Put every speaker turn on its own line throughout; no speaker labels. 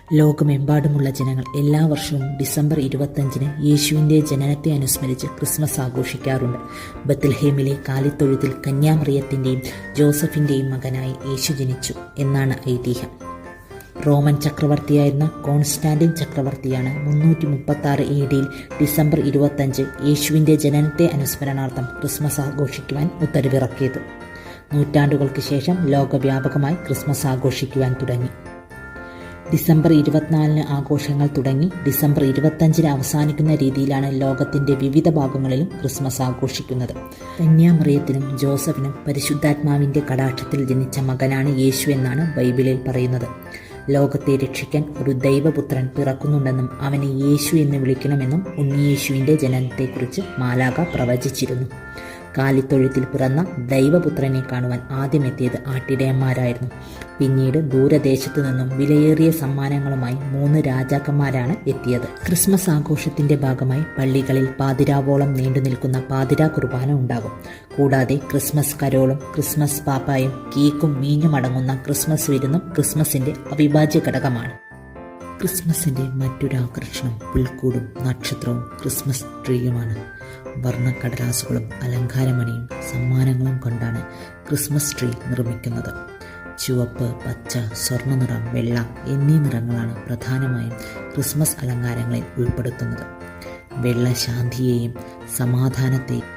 ലോകമെമ്പാടുമുള്ള ജനങ്ങൾ എല്ലാ വർഷവും ഡിസംബർ 25-ന് യേശുവിൻ്റെ ജനനത്തെ അനുസ്മരിച്ച് ക്രിസ്മസ് ആഘോഷിക്കാറുണ്ട്. ബത്ലഹേമിലെ കാലിത്തൊഴുത്തിൽ കന്യാമറിയത്തിൻ്റെയും ജോസഫിൻ്റെയും മകനായി യേശു ജനിച്ചു എന്നാണ് ഐതിഹ്യം. റോമൻ ചക്രവർത്തിയായിരുന്ന കോൺസ്റ്റാന്റിൻ ചക്രവർത്തിയാണ് 336 AD ഡിസംബർ 25 യേശുവിൻ്റെ ജനനത്തെ അനുസ്മരണാർത്ഥം ക്രിസ്മസ് ആഘോഷിക്കുവാൻ ഉത്തരവിറക്കിയത്. നൂറ്റാണ്ടുകൾക്ക് ശേഷം ലോകവ്യാപകമായി ക്രിസ്മസ് ആഘോഷിക്കുവാൻ തുടങ്ങി. ഡിസംബർ 24-ന് ആഘോഷങ്ങൾ തുടങ്ങി ഡിസംബർ 25-ന് അവസാനിക്കുന്ന രീതിയിലാണ് ലോകത്തിൻ്റെ വിവിധ ഭാഗങ്ങളിലും ക്രിസ്മസ് ആഘോഷിക്കുന്നത്. കന്യാമറിയത്തിനും ജോസഫിനും പരിശുദ്ധാത്മാവിൻ്റെ കടാക്ഷത്തിൽ ജനിച്ച മകനാണ് യേശു എന്നാണ് ബൈബിളിൽ പറയുന്നത്. ലോകത്തെ രക്ഷിക്കാൻ ഒരു ദൈവപുത്രൻ പിറക്കുന്നുണ്ടെന്നും അവനെ യേശു എന്ന് വിളിക്കണമെന്നും ഉണ്ണിയേശുവിൻ്റെ ജനനത്തെക്കുറിച്ച് മാലാഖ പ്രവചിച്ചിരുന്നു. കാലിത്തൊഴുത്തിൽ പിറന്ന ദൈവപുത്രനെ കാണുവാൻ ആദ്യമെത്തിയത് ആട്ടിടയന്മാരായിരുന്നു. പിന്നീട് ദൂരദേശത്തു നിന്നും വിലയേറിയ സമ്മാനങ്ങളുമായി 3 രാജാക്കന്മാരാണ് എത്തിയത്. ക്രിസ്മസ് ആഘോഷത്തിന്റെ ഭാഗമായി പള്ളികളിൽ പാതിരാവോളം നീണ്ടു നിൽക്കുന്ന പാതിരാ കുർബാന ഉണ്ടാകും. കൂടാതെ ക്രിസ്മസ് കരോളും ക്രിസ്മസ് പാപ്പായും കേക്കും മീഞ്ഞും അടങ്ങുന്ന ക്രിസ്മസ് വിരുന്നും ക്രിസ്മസിന്റെ അവിഭാജ്യ ഘടകമാണ്. ക്രിസ്മസിന്റെ മറ്റൊരു ആകർഷണം പുൽക്കൂടും നക്ഷത്രവും ക്രിസ്മസ് ട്രീയുമാണ്. വർണ്ണക്കടലാസുകളും അലങ്കാരമണിയും സമ്മാനങ്ങളും കൊണ്ടാണ് ക്രിസ്മസ് ട്രീ നിർമ്മിക്കുന്നത്. ചുവപ്പ്, പച്ച, സ്വർണ്ണ നിറം, വെള്ള എന്നീ നിറങ്ങളാണ് പ്രധാനമായും ക്രിസ്മസ് അലങ്കാരങ്ങളിൽ ഉൾപ്പെടുത്തുന്നത്. വെള്ള ശാന്തിയെയും സമാധാനത്തെയും,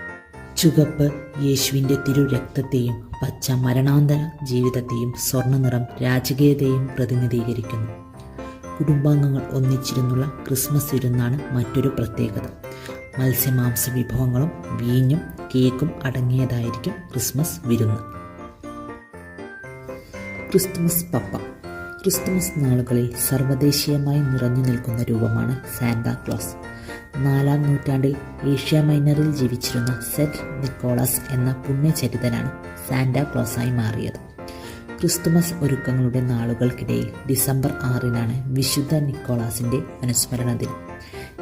ചുവപ്പ് യേശുവിൻ്റെ തിരുരക്തത്തെയും, പച്ച മരണാന്തര ജീവിതത്തെയും, സ്വർണ്ണ നിറം രാജകീയതയെയും പ്രതിനിധീകരിക്കുന്നു. കുടുംബാംഗങ്ങൾ ഒന്നിച്ചിരുന്നുള്ള ക്രിസ്മസ് വിരുന്നാണ് മറ്റൊരു പ്രത്യേകത. മത്സ്യമാംസ വിഭവങ്ങളും വീഞ്ഞും കേക്കും അടങ്ങിയതായിരിക്കും ക്രിസ്മസ് വിരുന്ന്. ക്രിസ്തുമസ് പപ്പ. ക്രിസ്തുമസ് നാളുകളിൽ സർവ്വദേശീയമായി നിറഞ്ഞു നിൽക്കുന്ന രൂപമാണ് സാന്താക്ലോസ്. 4-ാം നൂറ്റാണ്ടിൽ ഏഷ്യ മൈനറിൽ ജീവിച്ചിരുന്ന സെന്റ് നിക്കോളാസ് എന്ന പുണ്യചരിതനാണ് സാന്റാക്ലോസായി മാറിയത്. ക്രിസ്തുമസ് ഒരുക്കങ്ങളുടെ നാളുകൾക്കിടയിൽ ഡിസംബർ 6-നാണ് വിശുദ്ധ നിക്കോളാസിൻ്റെ അനുസ്മരണ ദിനം.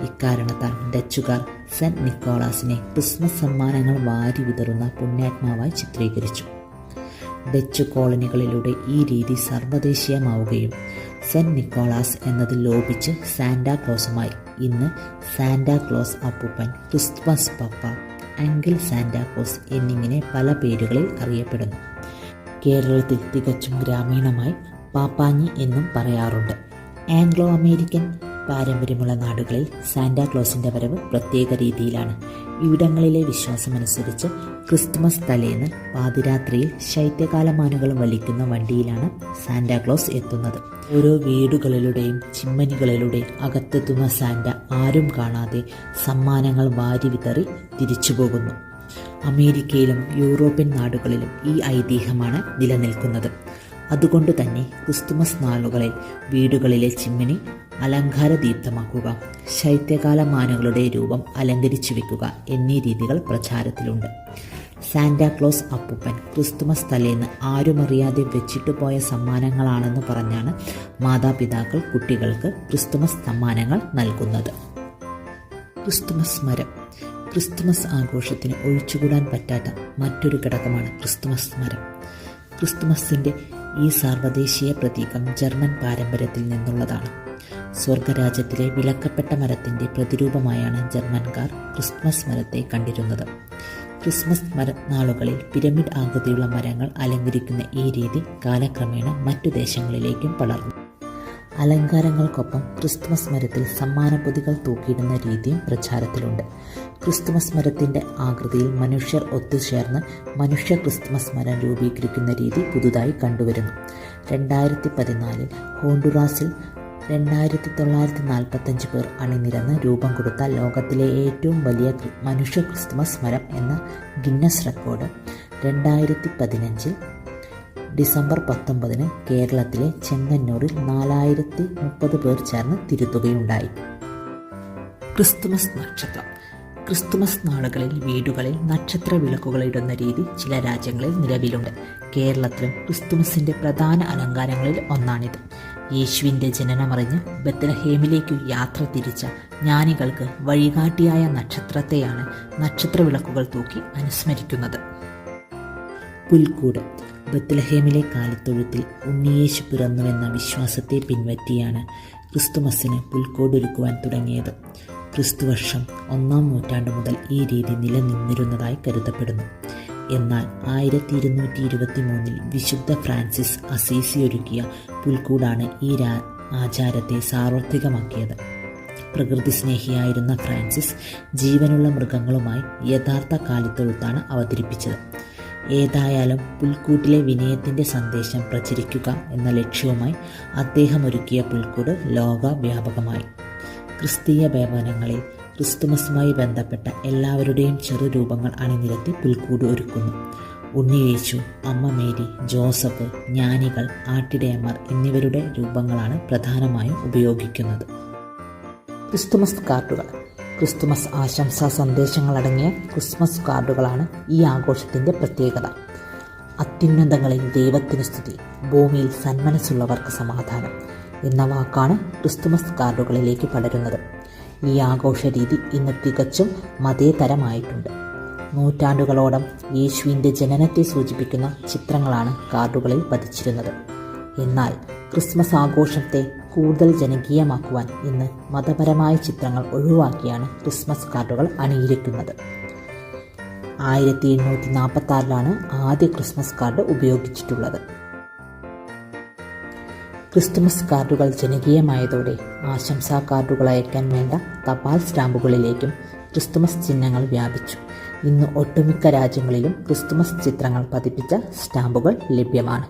ഇക്കാരണത്താൽ ഡച്ചുകാർ സെന്റ് നിക്കോളാസിനെ ക്രിസ്മസ് സമ്മാനങ്ങൾ വാരി വിതറുന്ന പുണ്യാത്മാവായി ചിത്രീകരിച്ചു. ഡച്ച് കോളനികളിലൂടെ ഈ രീതി സർവ്വദേശീയമാവുകയും സെന്റ് നിക്കോളാസ് എന്നത് ലോപിച്ച് സാന്റാക്ലോസുമായി ഇന്ന് സാന്റാക്ലോസ് അപ്പൂപ്പൻ, ക്രിസ്തുമസ് പപ്പ, അങ്കിൾ സാന്റാക്ലോസ് എന്നിങ്ങനെ പല പേരുകളിൽ അറിയപ്പെടുന്നു. കേരളത്തിൽ തികച്ചും ഗ്രാമീണമായി പാപ്പാഞ്ഞി എന്നും പറയാറുണ്ട്. ആംഗ്ലോ അമേരിക്കൻ പാരമ്പര്യമുള്ള നാടുകളിൽ സാന്റാക്ലോസിൻ്റെ വരവ് പ്രത്യേക രീതിയിലാണ്. ഇവിടങ്ങളിലെ വിശ്വാസമനുസരിച്ച് ക്രിസ്തുമസ് തലേന്ന് പാതിരാത്രിയിൽ ശൈത്യകാലമാനുകൾ വലിക്കുന്ന വണ്ടിയിലാണ് സാന്റാക്ലോസ് എത്തുന്നത്. ഓരോ വീടുകളിലൂടെയും ചിമ്മനികളിലൂടെ അകത്തെത്തുന്ന സാന്റ ആരും കാണാതെ സമ്മാനങ്ങൾ വാരി വിതറി തിരിച്ചു പോകുന്നു. അമേരിക്കയിലും യൂറോപ്യൻ നാടുകളിലും ഈ ഐതിഹ്യമാണ് നിലനിൽക്കുന്നത്. അതുകൊണ്ട് തന്നെ ക്രിസ്തുമസ് നാളുകളിൽ വീടുകളിലെ ചിമ്മിനി അലങ്കാരദീപ്തമാക്കുക, ശൈത്യകാല മാനുകളുടെ രൂപം അലങ്കരിച്ചു വെക്കുക എന്നീ രീതികൾ പ്രചാരത്തിലുണ്ട്. സാന്റാക്ലോസ് അപ്പൂപ്പൻ ക്രിസ്തുമസ് തലേന്ന് ആരുമറിയാതെ വെച്ചിട്ടു പോയ സമ്മാനങ്ങളാണെന്ന് പറഞ്ഞാണ് മാതാപിതാക്കൾ കുട്ടികൾക്ക് ക്രിസ്തുമസ് സമ്മാനങ്ങൾ നൽകുന്നത്. ക്രിസ്തുമസ് മരം. ക്രിസ്തുമസ് ആഘോഷത്തിന് ഒഴിച്ചുകൂടാൻ പറ്റാത്ത മറ്റൊരു ഘടകമാണ് ക്രിസ്തുമസ് മരം. ക്രിസ്തുമസിൻ്റെ ഈ സാർവദേശീയ പ്രതീകം ജർമ്മൻ പാരമ്പര്യത്തിൽ നിന്നുള്ളതാണ്. സ്വർഗരാജ്യത്തിലെ വിലക്കപ്പെട്ട മരത്തിൻ്റെ പ്രതിരൂപമായാണ് ജർമ്മൻകാർ ക്രിസ്മസ് മരത്തെ കണ്ടിരുന്നത്. ക്രിസ്മസ് നാളുകളിൽ പിരമിഡ് ആകൃതിയുള്ള മരങ്ങൾ അലങ്കരിക്കുന്ന ഈ രീതി കാലക്രമേണ മറ്റു ദേശങ്ങളിലേക്കും പടർന്നു. അലങ്കാരങ്ങൾക്കൊപ്പം ക്രിസ്തുമസ് മരത്തിൽ സമ്മാനപ്പൊതികൾ തൂക്കിയിടുന്ന രീതിയും പ്രചാരത്തിലുണ്ട്. ക്രിസ്തുമസ് മരത്തിൻ്റെ ആകൃതിയിൽ മനുഷ്യർ ഒത്തുചേർന്ന് മനുഷ്യ ക്രിസ്തുമസ് മരം രൂപീകരിക്കുന്ന രീതി പുതുതായി കണ്ടുവരുന്നു. 2014 ഹോണ്ടുറാസിൽ 2945 പേർ അണിനിരന്ന് രൂപം കൊടുത്ത ലോകത്തിലെ ഏറ്റവും വലിയ മനുഷ്യ ക്രിസ്തുമസ് മരം എന്ന ഗിന്നസ് റെക്കോർഡ് 2015 ഡിസംബർ 19-ന് കേരളത്തിലെ ചെങ്ങന്നൂരിൽ 4030 പേർ ചേർന്ന് തിരുത്തുകയുണ്ടായി. ക്രിസ്തുമസ് നക്ഷത്രം. ക്രിസ്തുമസ് നാളുകളിൽ വീടുകളിൽ നക്ഷത്ര വിളക്കുകൾ ഇടുന്ന രീതി ചില രാജ്യങ്ങളിൽ നിലവിലുണ്ട്. കേരളത്തിലും ക്രിസ്തുമസിൻ്റെ പ്രധാന അലങ്കാരങ്ങളിൽ ഒന്നാണിത്. യേശുവിൻ്റെ ജനനമറിഞ്ഞ് ബത്ലഹേമിലേക്കു യാത്ര തിരിച്ച ജ്ഞാനികൾക്ക് വഴികാട്ടിയായ നക്ഷത്രത്തെയാണ് നക്ഷത്ര വിളക്കുകൾ തൂക്കി അനുസ്മരിക്കുന്നത്. പുൽക്കൂട്. ബത്ലഹേമിലെ കാലിത്തൊഴുത്തിൽ ഉണ്ണിയേശു പിറന്നുവെന്ന വിശ്വാസത്തെ പിൻപറ്റിയാണ് ക്രിസ്തുമസിന് പുൽക്കൂടൊരുക്കുവാൻ തുടങ്ങിയത്. ക്രിസ്തുവർഷം 1-ാം നൂറ്റാണ്ട് മുതൽ ഈ രീതി നിലനിന്നിരുന്നതായി കരുതപ്പെടുന്നു. എന്നാൽ 1223 വിശുദ്ധ ഫ്രാൻസിസ് അസീസി ഒരുക്കിയ പുൽക്കൂടാണ് ഈ ആചാരത്തെ സാർവത്രികമാക്കിയത്. പ്രകൃതി സ്നേഹിയായിരുന്ന ഫ്രാൻസിസ് ജീവനുള്ള മൃഗങ്ങളുമായി യഥാർത്ഥ കാലിത്തൊഴുത്താണ് അവതരിപ്പിച്ചത്. ഏതായാലും പുൽക്കൂട്ടിലെ വിനയത്തിൻ്റെ സന്ദേശം പ്രചരിക്കുക എന്ന ലക്ഷ്യവുമായി അദ്ദേഹം ഒരുക്കിയ പുൽക്കൂട് ലോകവ്യാപകമായി. ക്രിസ്തീയ ഭവനങ്ങളിൽ ക്രിസ്തുമസുമായി ബന്ധപ്പെട്ട എല്ലാവരുടെയും ചെറുരൂപങ്ങൾ അണിനിരത്തി പുൽക്കൂട് ഒരുക്കുന്നു. ഉണ്ണിയേശു, അമ്മ മേരി, ജോസഫ്, ജ്ഞാനികൾ, ആട്ടിടയന്മാർ എന്നിവരുടെ രൂപങ്ങളാണ് പ്രധാനമായും ഉപയോഗിക്കുന്നത്. ക്രിസ്തുമസ് കാർഡുകൾ. ക്രിസ്തുമസ് ആശംസാ സന്ദേശങ്ങളടങ്ങിയ ക്രിസ്മസ് കാർഡുകളാണ് ഈ ആഘോഷത്തിൻ്റെ പ്രത്യേകത. അത്യുന്നതങ്ങളിൽ ദൈവത്തിന് സ്തുതി, ഭൂമിയിൽ സന്മനസ്സുള്ളവർക്ക് സമാധാനം എന്ന വാക്കാണ് ക്രിസ്തുമസ് കാർഡുകളിലേക്ക് പടരുന്നത്. ഈ ആഘോഷ രീതി ഇന്ന് തികച്ചും മതേതരമായിട്ടുണ്ട്. നൂറ്റാണ്ടുകളോളം യേശുവിൻ്റെ ജനനത്തെ സൂചിപ്പിക്കുന്ന ചിത്രങ്ങളാണ് കാർഡുകളിൽ പതിച്ചിരുന്നത്. എന്നാൽ ക്രിസ്മസ് ആഘോഷത്തെ കൂടുതൽ ജനകീയമാക്കുവാൻ ഇന്ന് മതപരമായ ചിത്രങ്ങൾ ഒഴിവാക്കിയാണ് ക്രിസ്മസ് കാർഡുകൾ അണിയിരക്കുന്നത്. 1846 ആദ്യ ക്രിസ്മസ് കാർഡ് ഉപയോഗിച്ചിട്ടുള്ളത്. ക്രിസ്തുമസ് കാർഡുകൾ ജനകീയമായതോടെ ആശംസാ കാർഡുകൾ അയക്കാൻ വേണ്ട തപാൽ സ്റ്റാമ്പുകളിലേക്കും ക്രിസ്തുമസ് ചിഹ്നങ്ങൾ വ്യാപിച്ചു. ഇന്ന് ഒട്ടുമിക്ക രാജ്യങ്ങളിലും ക്രിസ്തുമസ് ചിത്രങ്ങൾ പതിപ്പിച്ച സ്റ്റാമ്പുകൾ ലഭ്യമാണ്.